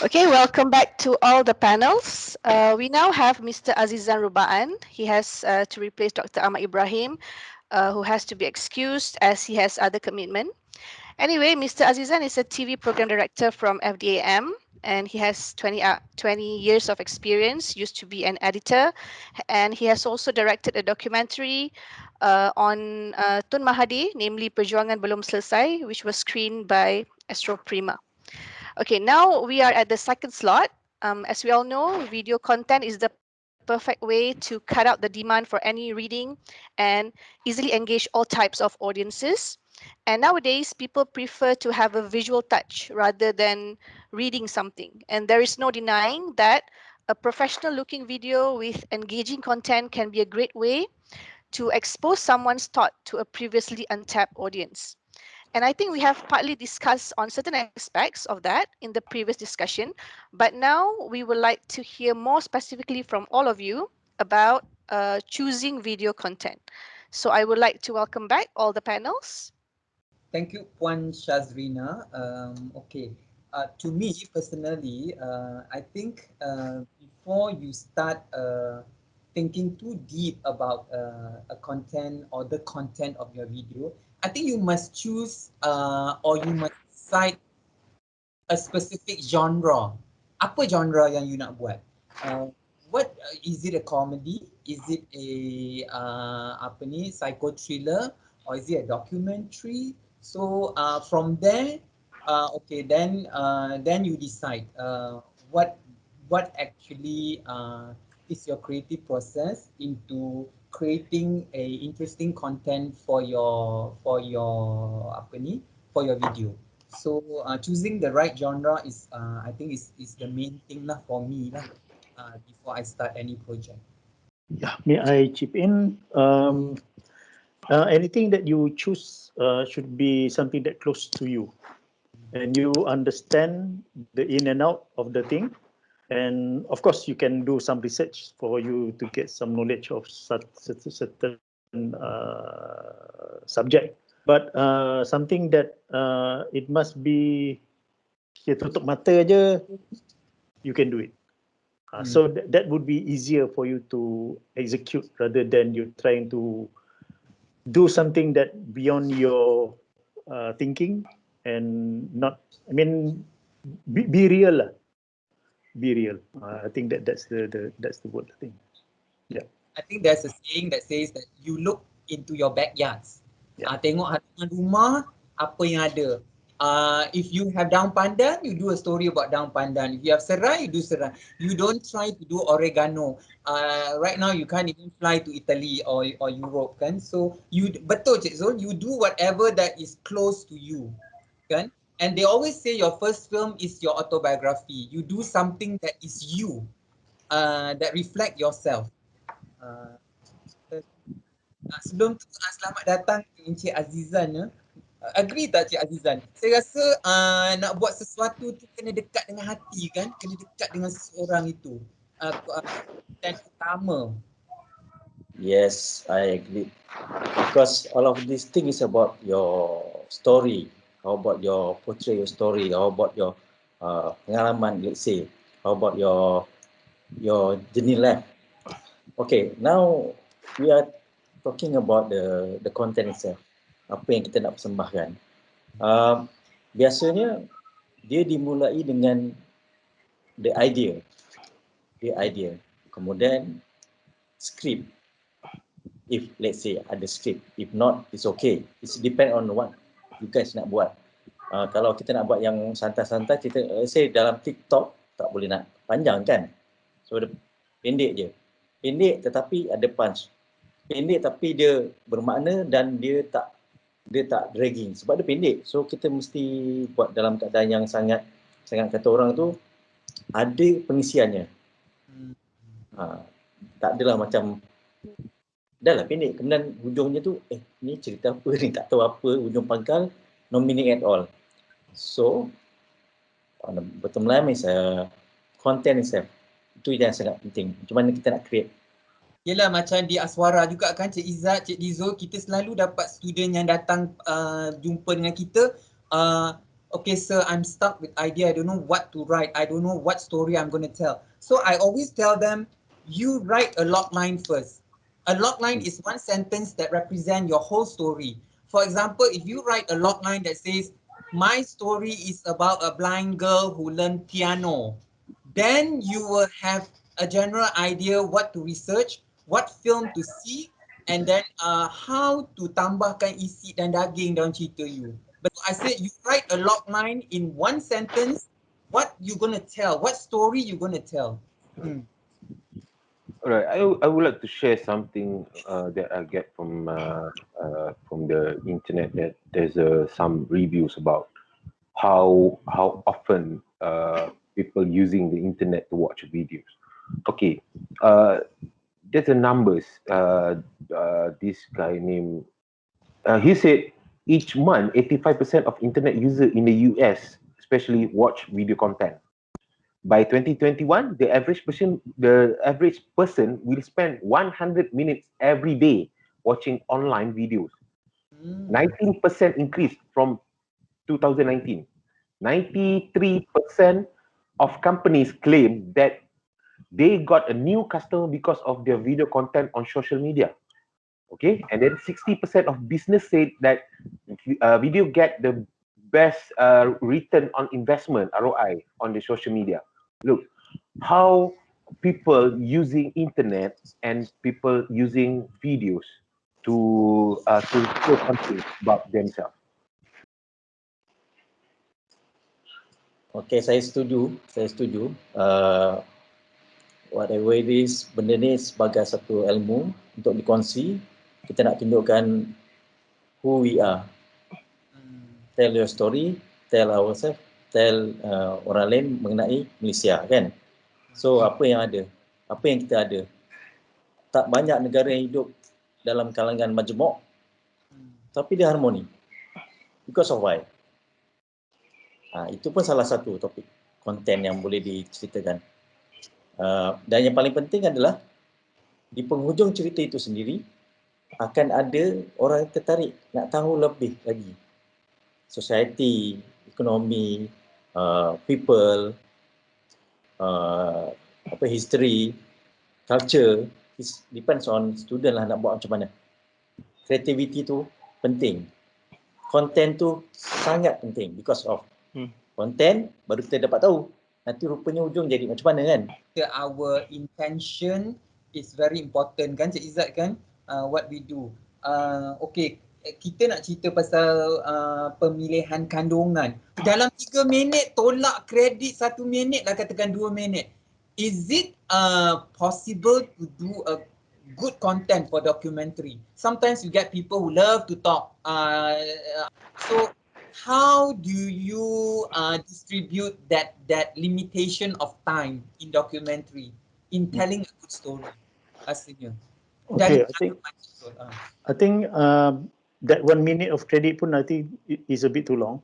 Okay, welcome back to all the panels. We now have Mr. Azizan Rubaan. He has to replace Dr. Ahmad Ibrahim, who has to be excused as he has other commitment. Anyway, Mr. Azizan is a TV program director from FDAM, and he has 20 years of experience, used to be an editor, and he has also directed a documentary on Tun Mahathir, namely Perjuangan Belum Selesai, which was screened by Astro Prima. Okay, now we are at the second slot. As we all know, video content is the perfect way to cut out the demand for any reading and easily engage all types of audiences. And nowadays, people prefer to have a visual touch rather than reading something. And there is no denying that a professional looking video with engaging content can be a great way to expose someone's thought to a previously untapped audience. And I think we have partly discussed on certain aspects of that in the previous discussion, but now we would like to hear more specifically from all of you about choosing video content. So I would like to welcome back all the panels. Thank you, Puan Shazrina. Okay, to me personally, I think before you start thinking too deep about a content or the content of your video, I think you must choose or you must decide a specific genre. Apa genre yang you nak buat? What is it, a comedy? Is it a apa ni, psycho thriller, or is it a documentary? So from there, okay, then you decide what actually is your creative process into creating a interesting content for your apa ni, for your video. So choosing the right genre is I think is the main thing lah for me lah before I start any project. Yeah, may I chip in? Anything that you choose should be something that close to you, and you understand the in and out of the thing. And of course, you can do some research for you to get some knowledge of certain subject. But something that it must be, kita tutup mata aja, you can do it. So that would be easier for you to execute rather than you trying to do something that beyond your thinking and not. I mean, be real lah. Be real. I think that's the word. I think. Yeah. I think there's a saying that says that you look into your backyards. Yeah. Tengok halaman rumah apa yang ada. If you have daun pandan, you do a story about daun pandan. If you have serai, you do serai. You don't try to do oregano. Right now you can't even fly to Italy or Europe, kan? So you betul Cik Zul, you do whatever that is close to you, kan? And they always say your first film is your autobiography. You do something that is you, that reflect yourself. Sebelum tu selamat datang Encik Azizan ya. Agree tak Cik Azizan? Saya rasa nak buat sesuatu tu kena dekat dengan hati kan, kena dekat dengan seseorang itu. Dan utama. Yes, I agree. Because all of these things is about your story. How about your portray your story? How about your pengalaman, let's say? How about your journey life? Okay, now we are talking about the content itself. Apa yang kita nak persembahkan. Biasanya dia dimulai dengan the idea. The idea. Kemudian script. If let's say ada script, if not, it's okay. It's depend on what you guys nak buat. Kalau kita nak buat yang santai-santai, kita say dalam TikTok tak boleh nak panjang kan. So pendek je. Pendek tetapi ada punch. Pendek tapi dia bermakna dan dia tak dragging sebab dia pendek. So kita mesti buat dalam keadaan yang sangat kata orang tu ada pengisiannya. Tak adalah macam dah lah pendek kemudian hujungnya tu ni cerita apa ni, tak tahu apa, hujung pangkal no meaning at all. So bottom line is content itself, itu yang sangat penting. Macam mana kita nak create. Yelah macam di Aswara juga kan Cik Izzat, Cik Dizul, kita selalu dapat student yang datang jumpa dengan kita okay, sir, I'm stuck with idea. I don't know what to write. I don't know what story I'm going to tell. So I always tell them, you write a log line first. A log line is one sentence that represents your whole story. For example, if you write a log line that says, my story is about a blind girl who learned piano, then you will have a general idea what to research, what film to see, and then how to tambahkan isi dan daging dalam cerita you. But I said you write a log line in one sentence, what you gonna tell, what story you gonna tell. All right, I would like to share something that I get from the internet, that there's some reviews about how often people using the internet to watch videos. Okay, there's a numbers. This guy named he said each month 85% of internet user in the US especially watch video content. By 2021, the average person will spend 100 minutes every day watching online videos. 19% increase from 2019. 93% of companies claim that they got a new customer because of their video content on social media. Okay, and then 60% of business said that video get the best return on investment (ROI) on the social media. Look how people using internet and people using videos to show something about themselves. Okay, saya setuju. Whatever it is, benda ni sebagai satu ilmu untuk dikongsi. Kita nak tunjukkan who we are. Tell your story, tell ourselves, tell orang lain mengenai Malaysia, kan? So, apa yang ada? Apa yang kita ada? Tak banyak negara yang hidup dalam kalangan majmuk, tapi dia harmoni. Because of why? Itu pun salah satu topik konten yang boleh diceritakan. Dan yang paling penting adalah di penghujung cerita itu sendiri akan ada orang yang tertarik nak tahu lebih lagi. Society, ekonomi, people, history, culture, it depends on student lah nak buat macam mana. Creativity tu penting. Content tu sangat penting because of content baru kita dapat tahu nanti rupanya ujung jadi macam mana, kan? Our intention is very important, kan Cik Izzat, kan? What we do. Okay, kita nak cerita pasal pemilihan kandungan. Dalam 3 minit tolak kredit 1 minit lah, katakan 2 minit. Is it possible to do a good content for documentary? Sometimes you get people who love to talk. So how do you distribute that limitation of time in documentary in telling a good story? Asalnya. Okay, I think that 1 minute of credit pun I think is a bit too long.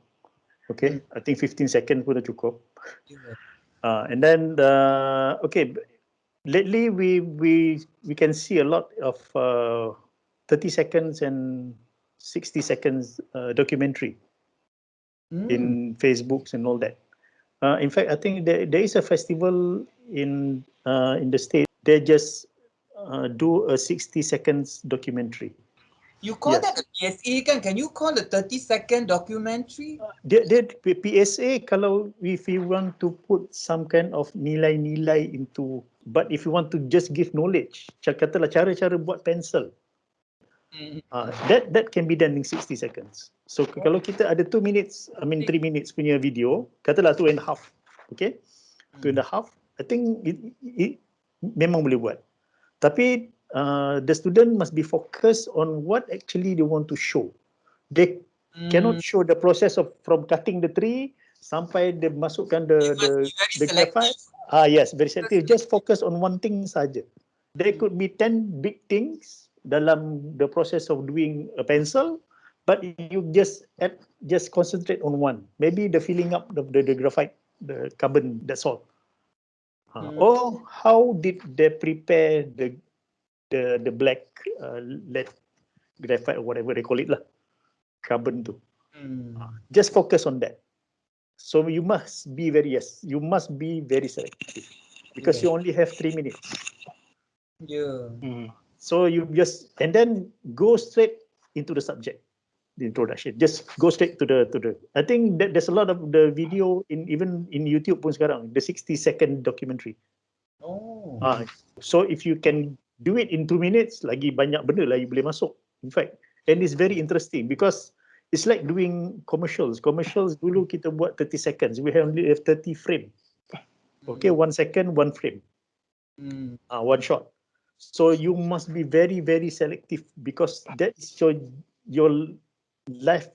Okay, I think 15 seconds pun dah cukup. And then okay, lately we can see a lot of 30 seconds and 60 seconds documentary in Facebooks and all that. In fact, I think there is a festival in the state. They just do a 60 seconds documentary. You call that a PSA, kan? Can you call a 30-second documentary? Dia PSA kalau if you want to put some kind of nilai-nilai into, but if you want to just give knowledge, katalah cara-cara buat pensel, that can be done in 60 seconds. So kalau kita ada 2 minutes, 3 minutes punya video, katalah 2.5, okay, 2.5, I think it memang boleh buat. Tapi the student must be focused on what actually they want to show. They cannot show the process of from cutting the tree sampai dia masukkan the graphite. Yes, very selective. Just focus on one thing saja. There could be 10 big things dalam the process of doing a pencil, but you just concentrate on one. Maybe the filling up the graphite, the carbon, that's all. Or how did they prepare the black lead graphite or whatever they call it lah, carbon tu. Just focus on that. So you must be you must be very selective because Yeah. you only have 3 minutes. Yeah. So you just and then go straight into the subject, the introduction. Just go straight to the. I think that there's a lot of the video in even in YouTube pun sekarang, the 60-second documentary. Oh. So if you can do it in 2 minutes, lagi banyak benda lah you boleh masuk. In fact, and it's very interesting because it's like doing commercials. Commercials dulu kita buat 30 seconds. We only have 30 frame. Okay, 1 second, 1 frame. One shot. So you must be very, very selective because that is your life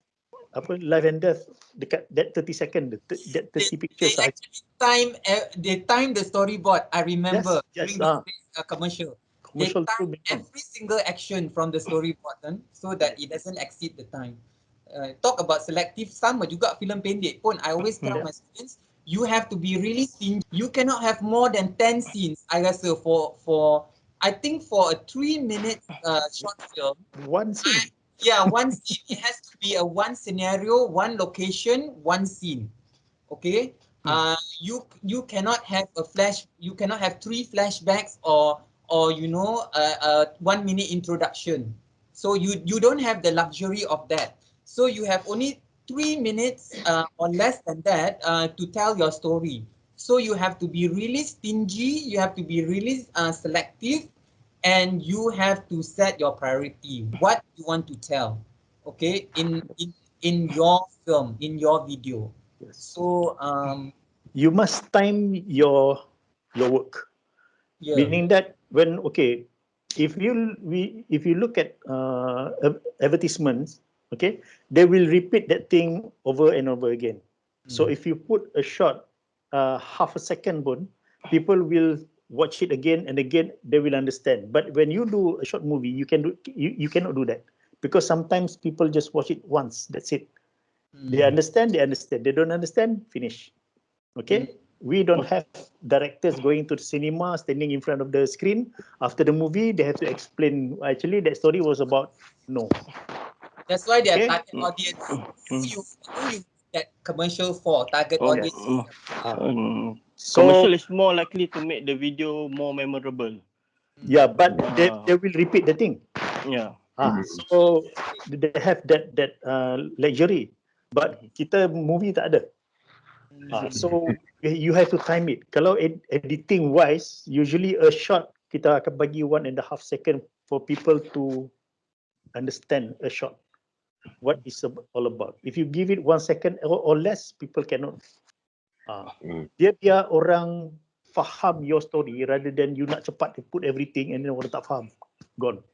life and death dekat that 30 second, that 30 pictures. They time the storyboard. I remember Yes, during those days, commercial. They commercial tu time memang. every single action from the storyboard so that it doesn't exceed the time. Talk about selective, sama juga filem pendek pun. I always tell my students, you have to be really stingy. You cannot have more than 10 scenes. I rasa for I think for a 3 minute short film, One scene. one scene. It has to be a one scenario, one location, one scene. Okay. You cannot have you cannot have 3 flashbacks or 1 minute introduction. So you don't have the luxury of that. So you have only 3 minutes or less than that to tell your story. So you have to be really stingy, you have to be really selective, and you have to set your priority, what you want to tell, okay, in your film, in your video. Yes. So You must time your work. yeah. Meaning that when if you look at advertisements, okay, they will repeat that thing over and over again. So if you put a shot half a second pun, people will watch it again and again, they will understand. But when you do a short movie, you cannot do that because sometimes people just watch it once, that's it. They understand, they don't understand, finish. Okay, we don't have directors going to the cinema, standing in front of the screen after the movie. They have to explain. Actually, that story was about no. That's why they are Okay. target audience. Who you that commercial for target Oh, audience. So commercial is more likely to make the video more memorable. yeah, but they will repeat the thing. Yeah. So they have that luxury, but kita movie tak ada. So you have to time it. Kalau editing wise, usually a shot kita akan bagi 1.5 second for people to understand a shot, what is all about. If you give it 1 second or less, people cannot. Dia biar orang faham your story rather than you nak cepat to put everything and then orang tak faham, gone.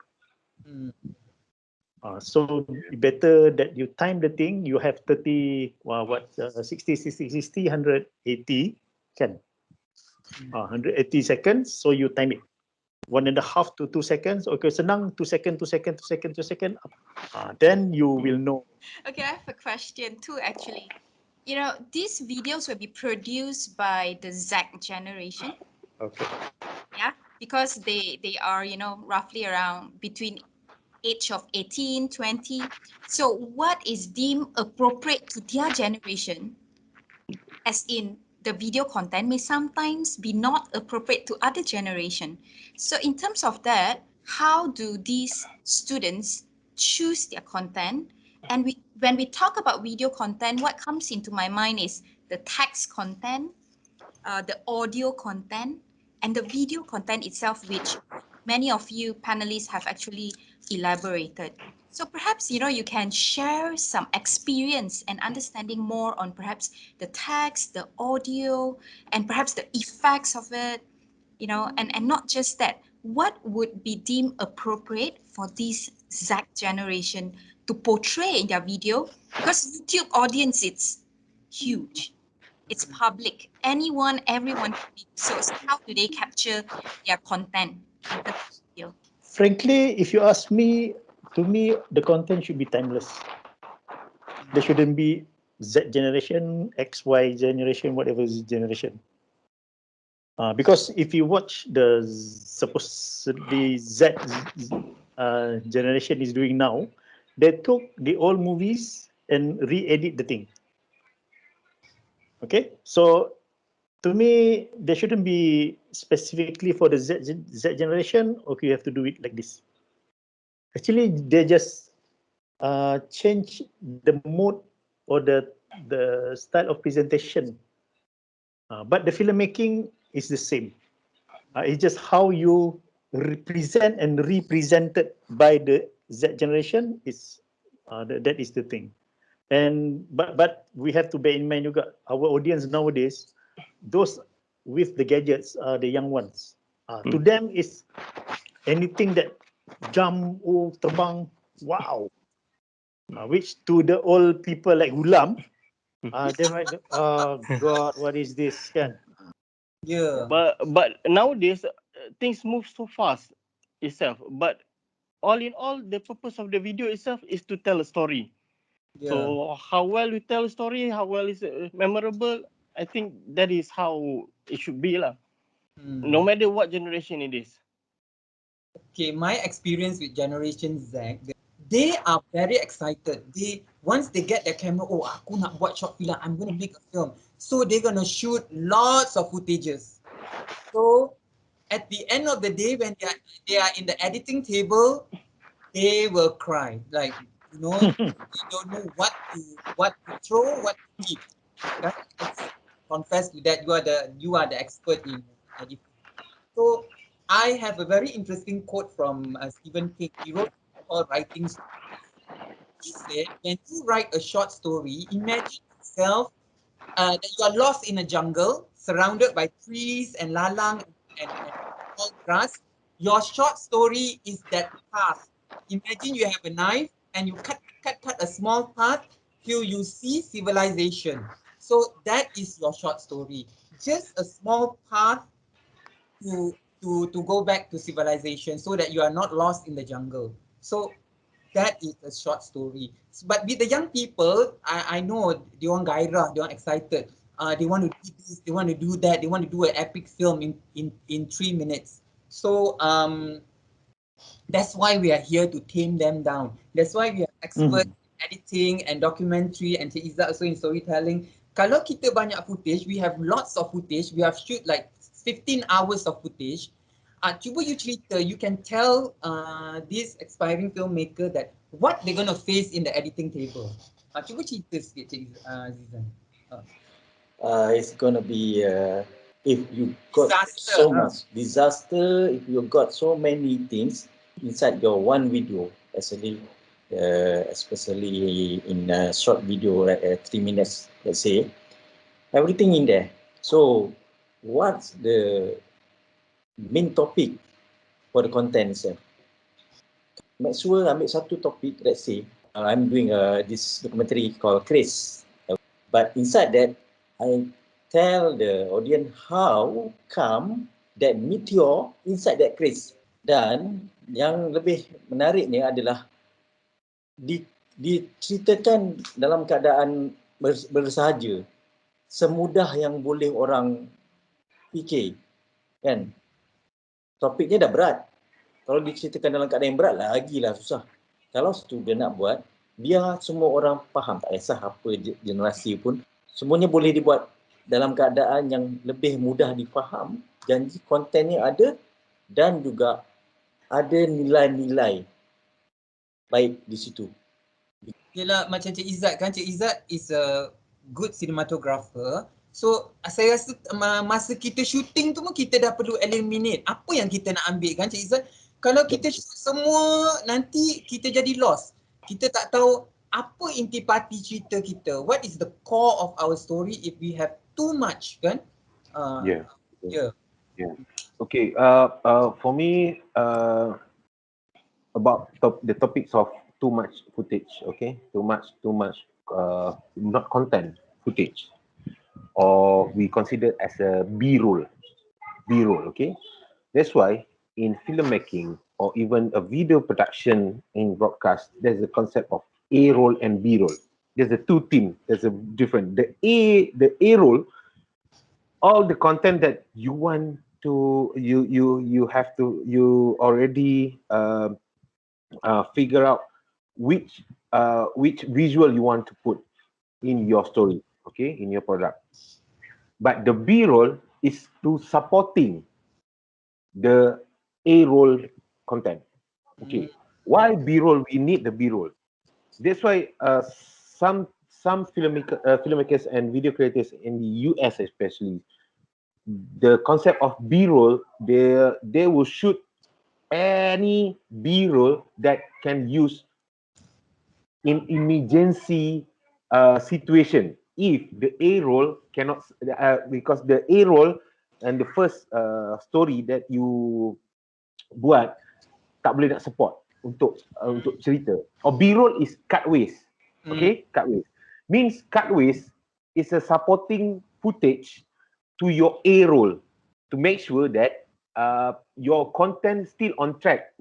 So better that you time the thing. You have 30, 60, 60, 60, 180, can 180 seconds. So you time it 1.5 to 2 seconds. Okay, senang 2 second, 2 second, 2 second, 2 second. Then you will know. Okay, I have a question too, actually. You know, these videos will be produced by the ZEC Generation. Okay. Yeah, because they are, you know, roughly around between age of 18, 20. So what is deemed appropriate to their generation, as in the video content may sometimes be not appropriate to other generation. So in terms of that, how do these students choose their content? And when we talk about video content, what comes into my mind is the text content, the audio content, and the video content itself, which many of you panelists have actually elaborated. So perhaps, you know, you can share some experience and understanding more on perhaps the text, the audio, and perhaps the effects of it, you know, and not just that. What would be deemed appropriate for this ZEC generation to portray in their video? Because YouTube audience, it's huge. It's public. Anyone, everyone can be. So how do they capture their content in terms of video? Frankly, if you ask me, to me, the content should be timeless. There shouldn't be Z generation, XY generation, whatever generation. Because if you watch the supposedly Z generation is doing now, they took the old movies and re-edit the thing. Okay, so to me, there shouldn't be specifically for the Z generation. Okay, you have to do it like this. Actually, they just change the mode or the style of presentation, but the filmmaking is the same. It's just how you represent and represented by the Z generation is that is the thing. And but we have to bear in mind juga our audience nowadays, those with the gadgets are the young ones. To them is anything that jump, oh, terbang, wow. Which to the old people like Hulam, they might, oh God, what is this? Kan? Yeah. But nowadays things move so fast itself. But all in all, the purpose of the video itself is to tell a story. Yeah. So how well we tell a story, how well is memorable, I think that is how it should be lah. No matter what generation it is. Okay, my experience with Generation Z, they are very excited. They once they get their camera, oh, aku nak buat short film, I'm gonna make a film. So they're gonna shoot lots of footages. So at the end of the day, when they are in the editing table, they will cry. Like, you know, they don't know what to throw, what to keep. Right? Let's confess to that. You are the expert in editing. So I have a very interesting quote from Stephen King. He wrote called Writing Stories. He said, when you write a short story, imagine yourself that you are lost in a jungle, surrounded by trees and lalang and tall grass. Your short story is that path. Imagine you have a knife and you cut a small path till you see civilization. So that is your short story. Just a small path to go back to civilization so that you are not lost in the jungle. So that is a short story. But with the young people, I know they want gairah, they want excited. They want to do this, they want to do that, they want to do an epic film in 3 minutes. So that's why we are here to tame them down. That's why we are experts in editing and documentary, and Cik Izzat also in storytelling. Kalau kita banyak footage, we have lots of footage. We have shoot like 15 hours of footage. Cuba you cerita, you can tell this aspiring filmmaker that what they're going to face in the editing table. Cuba cerita sikit, Cik Azizan. It's gonna be if you got Disaster, so much disaster, if you got so many things inside your one video, especially in a short video like 3 minutes, let's say, everything in there. So what's the main topic for the content itself? Make sure ambil satu topik, let's say, I'm doing this documentary called Chris. But inside that, I tell the audience how come that meteor inside that Chris. Dan yang lebih menariknya adalah diceritakan dalam keadaan bersahaja, semudah yang boleh orang fikir, kan? Topiknya dah berat. Kalau diceritakan dalam keadaan yang berat, lagilah susah. Kalau student nak buat, biar semua orang faham, tak kisah apa generasi pun, semuanya boleh dibuat dalam keadaan yang lebih mudah difaham, janji kontennya ada dan juga ada nilai-nilai baik di situ. Yelah, macam Cik Izzat kan, Cik Izzat is a good cinematographer. So saya rasa masa kita shooting tu pun kita dah perlu eliminate apa yang kita nak ambil kan Cik Izzat. Kalau kita shoot semua, nanti kita jadi lost. Kita tak tahu apa intipati cerita kita. What is the core of our story if we have too much kan? Yeah. Yeah. Okay. For me, about the topics of too much footage. Okay, too much, not content footage, or we consider as a B-roll. Okay, that's why in filmmaking or even a video production in broadcast, there's a concept of A roll and B roll. There's a two team. There's a different. The A roll, all the content that you want to you already figure out which visual you want to put in your story. okay, in your product. But the B-roll is to supporting the A-roll content. Okay, why B-roll? We need the B-roll. That's why some filmmakers and video creators in the US especially, the concept of B-roll, they will shoot any B-roll that can use in emergency situation. If the A-roll cannot, because the A-roll and the first story that you buat tak boleh nak support untuk cerita. Or B-roll is cutaways. Okay, cutaways. Means cutaways is a supporting footage to your A-roll to make sure that your content still on track.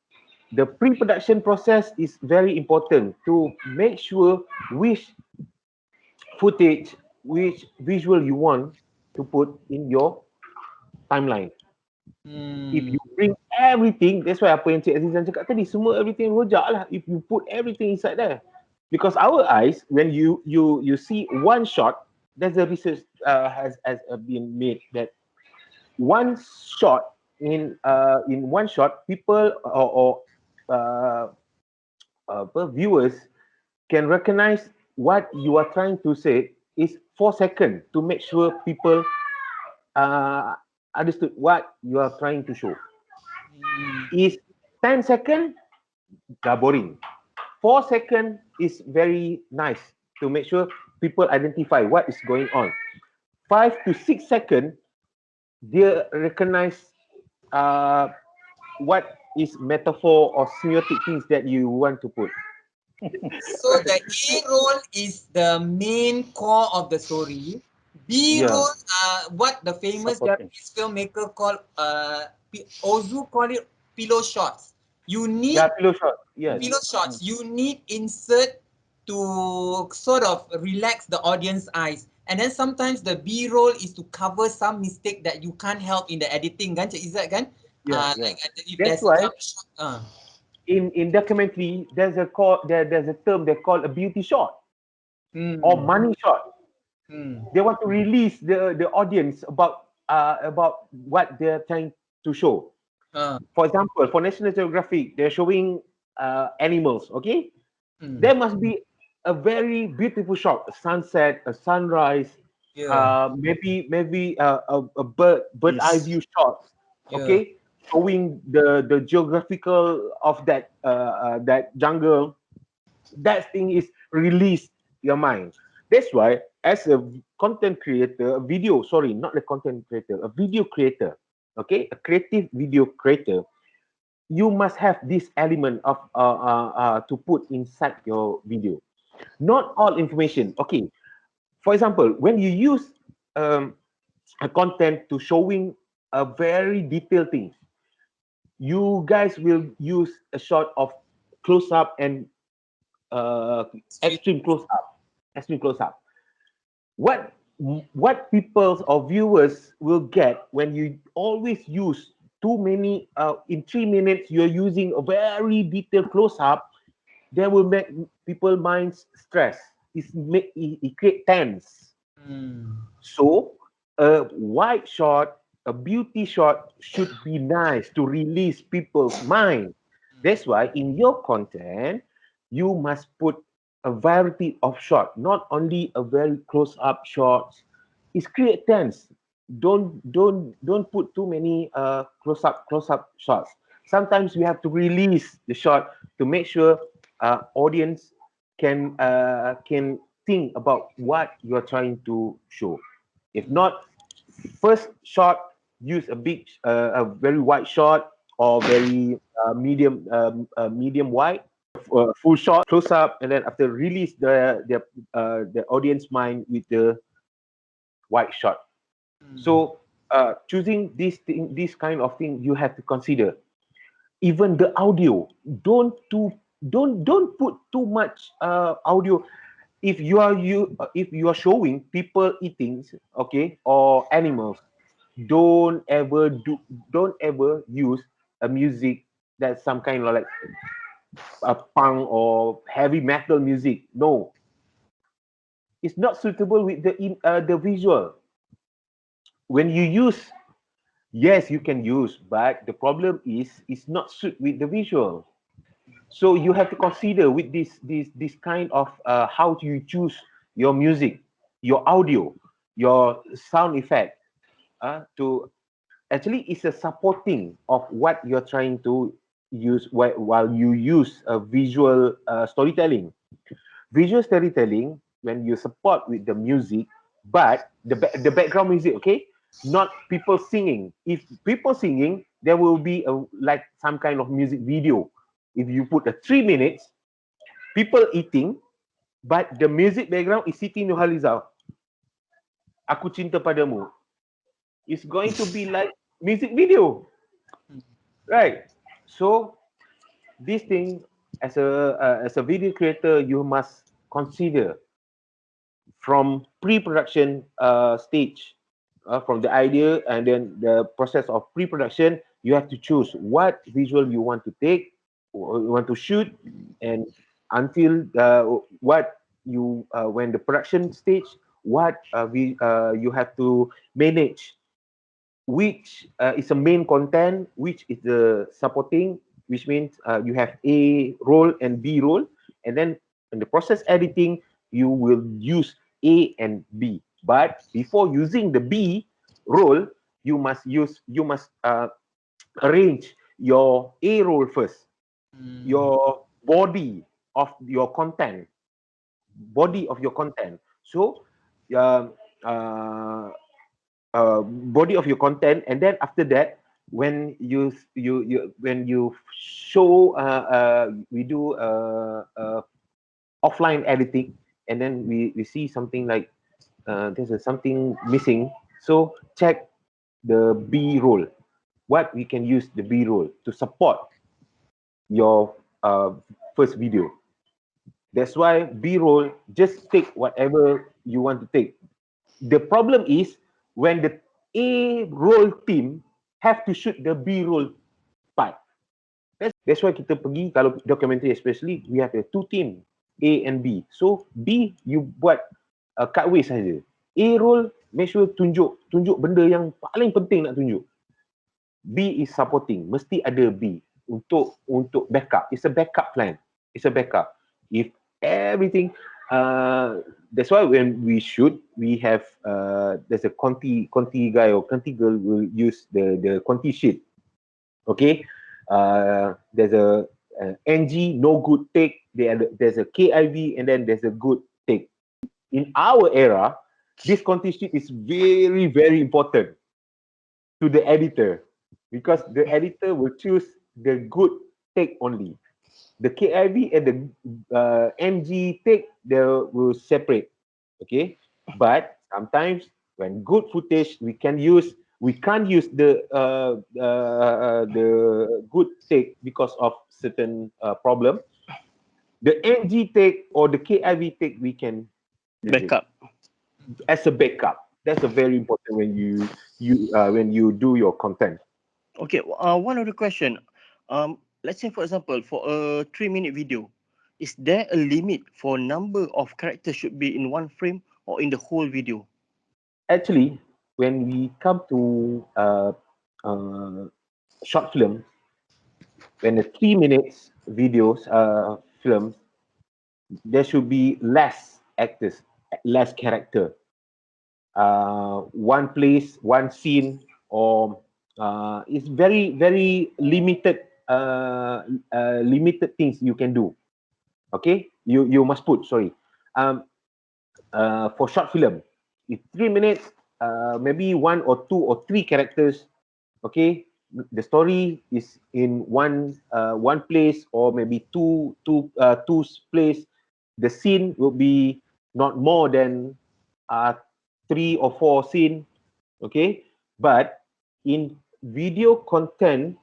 The pre-production process is very important to make sure which footage, which visual you want to put in your timeline. If you bring everything, that's why apa yang Cik Azizan cakap tadi, semua everything rojak lah. If you put everything inside there, because our eyes, when you see one shot, there's a research has been made that one shot in one shot, people or viewers can recognize what you are trying to say is 4 seconds to make sure people understood what you are trying to show. Is 10 seconds, dah boring. 4 seconds is very nice to make sure people identify what is going on. 5 to 6 seconds, they recognize what is metaphor or semiotic things that you want to put. So the A role is the main core of the story. B role, what the famous Supporting. Japanese filmmaker called Ozu call it pillow shots. You need Pillow shot. Yes. pillow shots. You need insert to sort of relax the audience eyes. And then sometimes the B roll is to cover some mistake that you can't help in the editing, kan? Cik Izzat, kan? Yeah, Like if that's there's why a shot, in documentary there's a term they call a beauty shot or money shot. They want to release the audience about what they're trying to show. For example, for National Geographic, they're showing animals. Okay, there must be a very beautiful shot, a sunset, a sunrise, maybe a bird eye view shot. Okay, showing the geographical of that that jungle. That thing is released your mind. That's why, as a content creator, not a content creator, a video creator, okay, a creative video creator, you must have this element of to put inside your video. Not all information. Okay, for example, when you use a content to showing a very detailed thing, you guys will use a shot of close up and extreme close up. What people or viewers will get when you always use too many in 3 minutes you're using a very detailed close up, that will make people minds stress. It create tense. So a wide shot, a beauty shot should be nice to release people's mind. That's why in your content you must put a variety of shot, not only a very close up shots. It's create tense. Don't put too many close up shots. Sometimes we have to release the shot to make sure audience can think about what you're trying to show. If not, first shot use a very wide shot or very medium wide, full shot, close up, and then after release the audience mind with the wide shot. So choosing this kind of thing, you have to consider. Even the audio, don't put too much audio. If you are showing people eating, okay, or animals, don't ever use a music that's some kind of like a punk or heavy metal music. No, It's not suitable with the visual. When you use, yes, you can use, but the problem is it's not suit with the visual. So you have to consider with this kind of how do you choose your music, your audio, your sound effect, to actually it's a supporting of what you're trying to use while you use a visual storytelling. Visual storytelling, when you support with the music, but the background music, okay, not people singing. If people singing, there will be a like some kind of music video. If you put a 3 minutes, people eating, but the music background is Siti Nurhaliza, Aku Cinta Padamu. It's going to be like music video, right? So this thing, as a video creator, you must consider from pre-production stage, from the idea and then the process of pre-production. You have to choose what visual you want to take or you want to shoot, and until what you when the production stage, what you have to manage, which is a main content, which is the supporting, which means you have A role and B role, and then in the process editing, you will use A and B. But before using the B role, you must arrange your A role first, your body of your content. So, um, uh, body of your content, and then after that, when when you show we do offline editing, and then we see something like there's something missing, so check the B roll, what we can use the B roll to support your first video. That's why B roll, just take whatever you want to take. The problem is when the A role team have to shoot the B role part. That's why kita pergi, kalau documentary especially, we have a two team, A and B. So B you buat cutaway saja. A role make sure tunjuk benda yang paling penting nak tunjuk. B is supporting, mesti ada B untuk backup. It's a backup plan. It's a backup. If everything, that's why when we shoot, we have there's a Conti guy or Conti girl will use the Conti sheet. Okay, there's a NG no good take. There's a KIV and then there's a good take. In our era, this Conti sheet is very very important to the editor, because the editor will choose the good take only. The KIV and the MG take, they will separate. Okay, but sometimes when good footage we can't use the good take because of certain problem. The NG take or the KIV take we can Backup. as a backup. That's a very important when you do your content. Okay, one other question. Let's say, for example, for a 3-minute video, is there a limit for number of characters should be in one frame or in the whole video? Actually, when we come to short film, when the 3 minutes videos films, there should be less actors, less character. One place, one scene, or it's very very limited limited things you can do. Okay, you must put, sorry, for short film, if 3 minutes, maybe one or two or three characters. Okay, the story is in one place, or maybe two place. The scene will be not more than 3 or 4 scene. Okay, but in video content,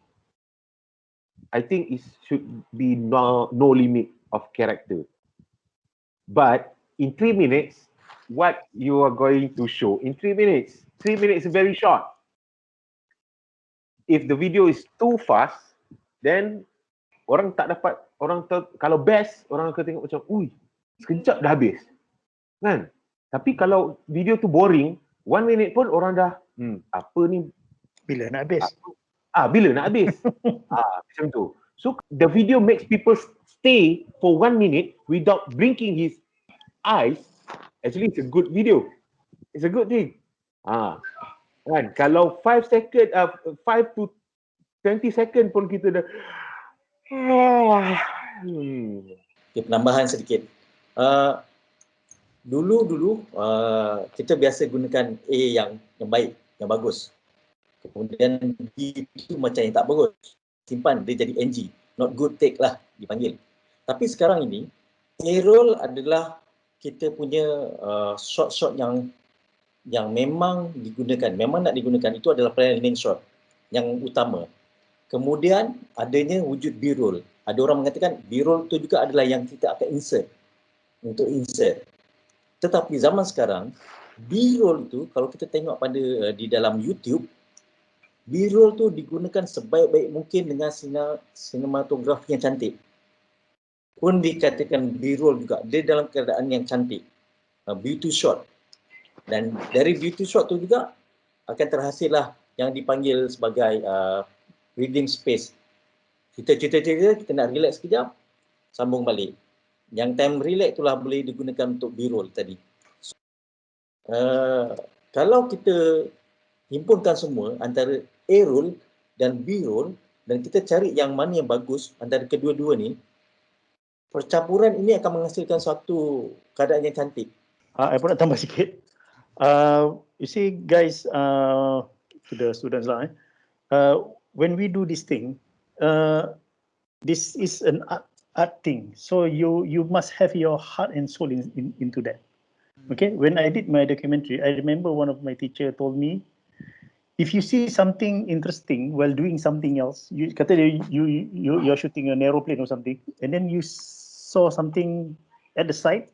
I think it should be no limit of character. But in 3 minutes, what you are going to show in 3 minutes? 3 minutes is very short. If the video is too fast, then orang tak dapat, kalau best, orang akan tengok macam, ui, sekejap dah habis. Kan? Tapi kalau video tu boring, 1 minute pun orang dah, apa ni, Bila nak habis? bila nak habis? Macam tu. So the video makes people stay for 1 minute without blinking his eyes. Actually, it's a good video. It's a good thing. Kan? Kalau 5 second, 5 to 20 second pun kita dah. Okay, penambahan sedikit. Dulu kita biasa gunakan A yang baik, yang bagus. Kemudian B itu macam yang tak bagus. Simpan, dia jadi NG. Not good take lah dipanggil. Tapi sekarang ini, A-roll adalah kita punya shot-shot yang memang digunakan, memang nak digunakan. Itu adalah planning shot yang utama. Kemudian adanya wujud B-roll. Ada orang mengatakan B-roll itu juga adalah yang kita akan insert. Untuk insert. Tetapi zaman sekarang, B-roll itu kalau kita tengok pada di dalam YouTube, B-roll tu digunakan sebaik-baik mungkin dengan sinematografi yang cantik. Pun dikatakan B-roll juga. Dia dalam keadaan yang cantik. Beauty shot. Dan dari beauty shot tu juga akan terhasillah yang dipanggil sebagai reading space. Kita cerita-cerita, kita nak relax sekejap, sambung balik. Yang time relax itulah boleh digunakan untuk B-roll tadi. So, kalau kita himpunkan semua antara A-roll dan B-roll dan kita cari yang mana yang bagus antara kedua-dua ni, percampuran ini akan menghasilkan suatu keadaan yang cantik. I pun nak tambah sikit. You see guys, to the students lah, when we do this thing, this is an art thing. So you must have your heart and soul into that. Okay, when I did my documentary, I remember one of my teacher told me, if you see something interesting while doing something else, you're shooting an aeroplane or something, and then you saw something at the side,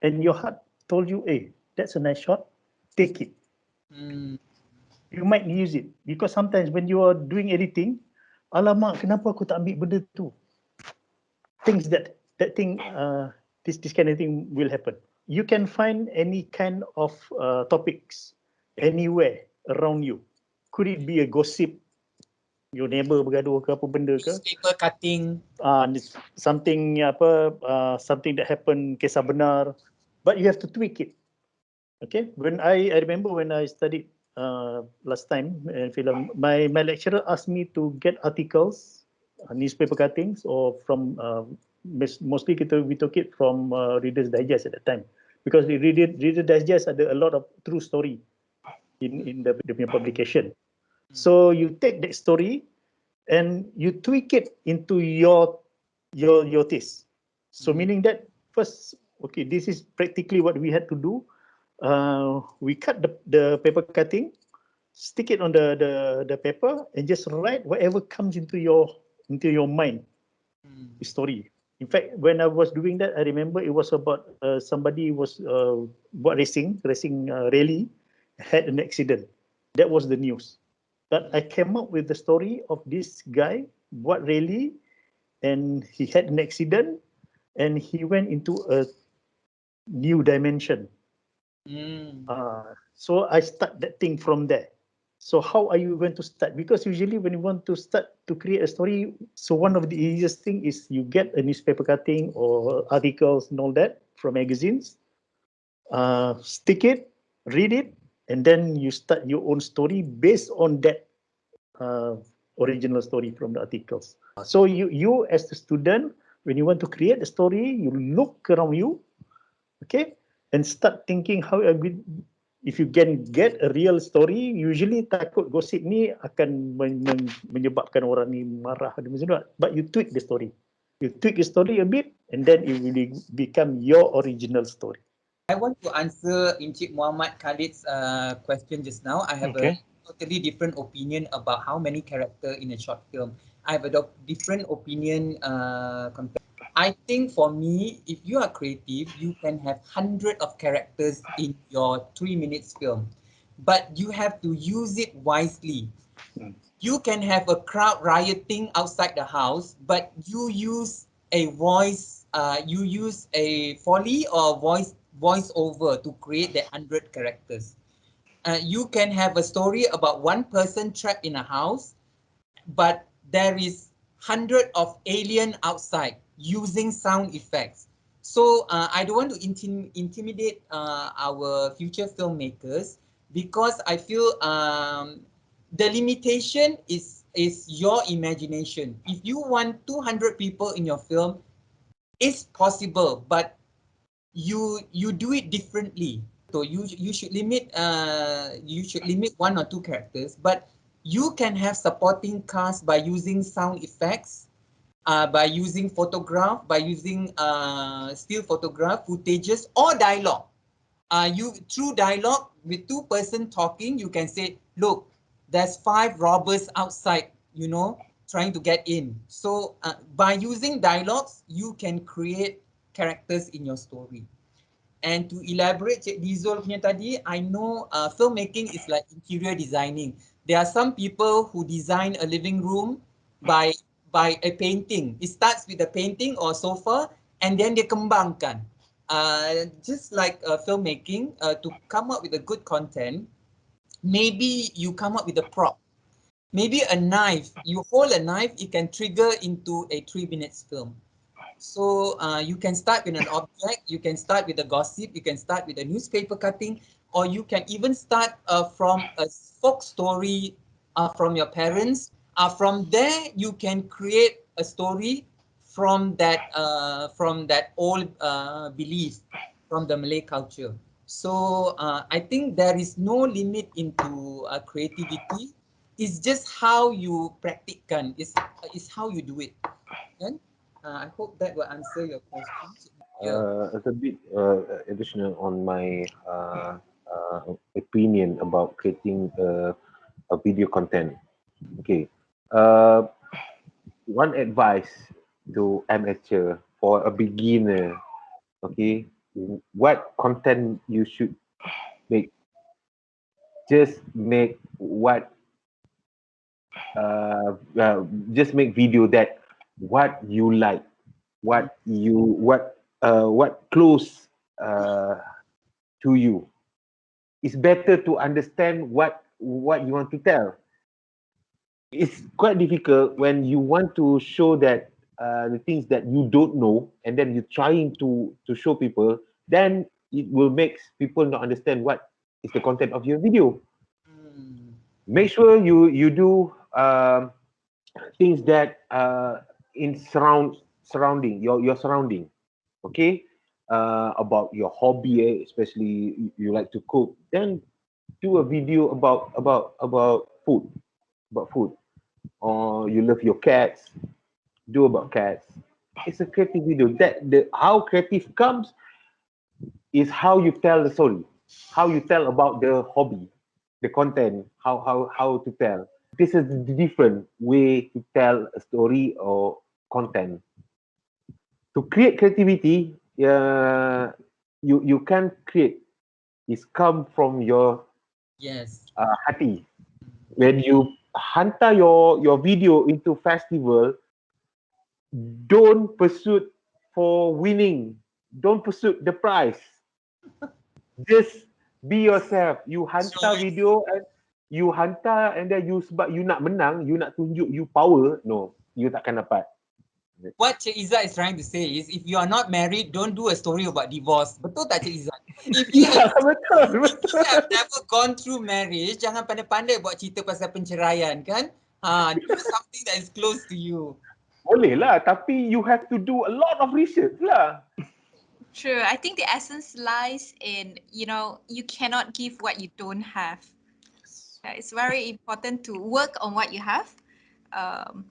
and your heart told you, hey, that's a nice shot, take it. You might use it, because sometimes when you are doing editing, alamak, kenapa aku tak ambil benda tu? Things that thing, this kind of thing will happen. You can find any kind of topics anywhere around you. Could it be a gossip, your neighbor bergaduh ke apa benda ke? Paper cutting. Something something that happened, kisah benar, but you have to tweak it. Okay, when I remember when I studied last time in film, my lecturer asked me to get articles, newspaper cuttings, or from mostly we took it from Reader's Digest at that time, because the Reader's Digest ada a lot of true story in the publication. So you take that story and you tweak it into your taste. So meaning that first, okay, this is practically what we had to do. We cut the paper cutting, stick it on the paper, and just write whatever comes into your mind, story. In fact, when I was doing that, I remember it was about somebody was racing rally, had an accident. That was the news. But I came up with the story of this guy, what rally, and he had an accident, and he went into a new dimension. So I start that thing from there. So how are you going to start? Because usually when you want to start to create a story, so one of the easiest thing is you get a newspaper cutting or articles and all that from magazines, stick it, read it, and then you start your own story based on that original story from the articles. So you as the student, when you want to create a story, you look around you, okay, and start thinking how if you can get a real story. Usually takut gosip ni akan menyebabkan orang ni marah, but you tweak the story. You tweak the story a bit, and then it will become your original story. I want to answer Encik Muhammad Khalid's question just now. I have a totally different opinion about how many characters in a short film. I have a different opinion compared. I think for me, if you are creative, you can have hundreds of characters in your 3 minutes film, but you have to use it wisely. You can have a crowd rioting outside the house, but you use a voice, you use a Foley or voice voiceover to create the 100 characters. You can have a story about one person trapped in a house, but there is 100 of alien outside using sound effects. So I don't want to intimidate our future filmmakers, because I feel the limitation is your imagination. If you want 200 people in your film, it's possible, but you do it differently. So you should limit one or two characters, but you can have supporting cast by using sound effects, by using photograph, by using still photograph footages or dialogue. You through dialogue with two person talking, you can say, look, there's 5 robbers outside, trying to get in. So by using dialogues, you can create characters in your story. And to elaborate Cik Dizol punya tadi, I know filmmaking is like interior designing. There are some people who design a living room by a painting. It starts with a painting or sofa, and then they kembangkan. Just like filmmaking, to come up with a good content, maybe you come up with a prop. Maybe a knife. You hold a knife, it can trigger into a 3 minutes film. So you can start with an object, you can start with a gossip, you can start with a newspaper cutting, or you can even start from a folk story from your parents. From there, you can create a story from that old belief from the Malay culture. So I think there is no limit into creativity. It's just how you practice. It's how you do it. Kan? I hope that will answer your question. Yeah. As a bit additional on my opinion about creating a video content. Okay. Uh, One advice to amateur for a beginner. Okay. What content you should make? Just make just make video that what you like, what close to you. It's better to understand what you want to tell. It's quite difficult when you want to show that the things that you don't know, and then you're trying to show people, then it will make people not understand what is the content of your video. Make sure you do things that in surrounding your surrounding. Okay, about your hobby, especially you like to cook, then do a video about food, or you love your cats, do about cats. It's a creative video. That the how creative comes is how you tell the story, how you tell about the hobby, the content, how to tell. This is the different way to tell a story or content. To create creativity, you can create. It's come from your Yes. hati. When you hantar your video into festival, don't pursue for winning. Don't pursue the prize. Just be yourself. You hantar video and you hantar, and then you sebab you nak menang, you nak tunjuk you power. No, you takkan dapat. What Cik Izzat is trying to say is, if you are not married, don't do a story about divorce. Betul tak Cik Izzat? If you Ya, have, betul, if you betul. have never gone through marriage, jangan pandai-pandai buat cerita pasal penceraian, kan? Do something that is close to you. Boleh lah, tapi you have to do a lot of research lah. True. I think the essence lies in, you cannot give what you don't have. It's very important to work on what you have,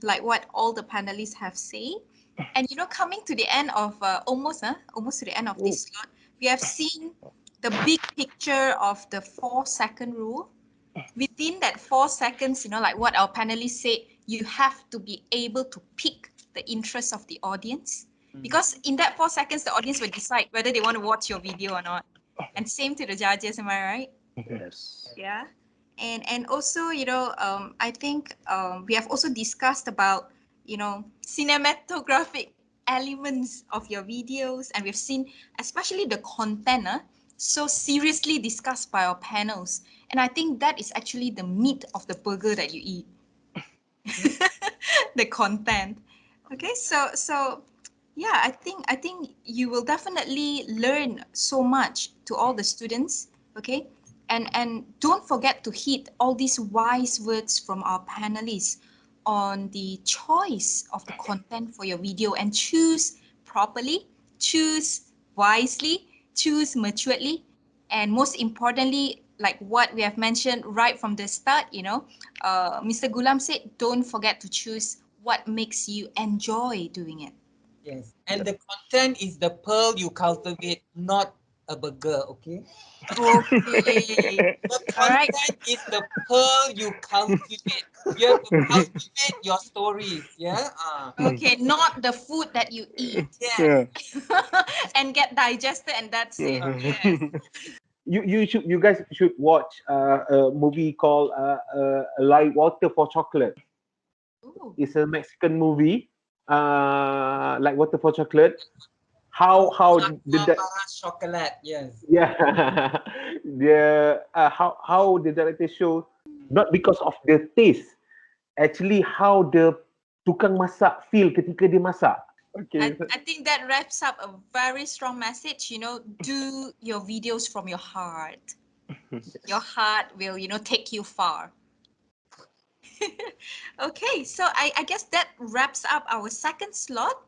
like what all the panelists have said. And coming to the end of almost to the end of this slot, we have seen the big picture of the 4-second rule. Within that 4 seconds, like what our panelists said, you have to be able to pick the interest of the audience. Because in that 4 seconds, the audience will decide whether they want to watch your video or not. And same to the judges, am I right? Yes. Yeah. And also, I think we have also discussed about, cinematographic elements of your videos, and we've seen especially the content so seriously discussed by our panels. And I think that is actually the meat of the burger that you eat. The content. Okay, so yeah, I think you will definitely learn so much to all the students. Okay, and don't forget to hit all these wise words from our panelists on the choice of the content for your video, and choose properly, choose wisely, choose maturedly, and most importantly, like what we have mentioned right from the start, Mr. Gulam said, don't forget to choose what makes you enjoy doing it. Yes. And the content is the pearl you cultivate, not a burger, okay? Okay. The All right. content is the pearl you cultivate. You have to cultivate your stories, yeah? Okay, not the food that you eat Yes. Yeah. and get digested and that's it. Yes. You guys should watch a movie called Like Water for Chocolate. Ooh. It's a Mexican movie, like Water for Chocolate. How did Aqua that? para chocolate, yes. Yeah, the how the director show, not because of the taste, actually how the tukang masak feel ketika dia masak. I, Okay. I think that wraps up a very strong message. Do your videos from your heart. Your heart will, take you far. Okay, so I guess that wraps up our second slot.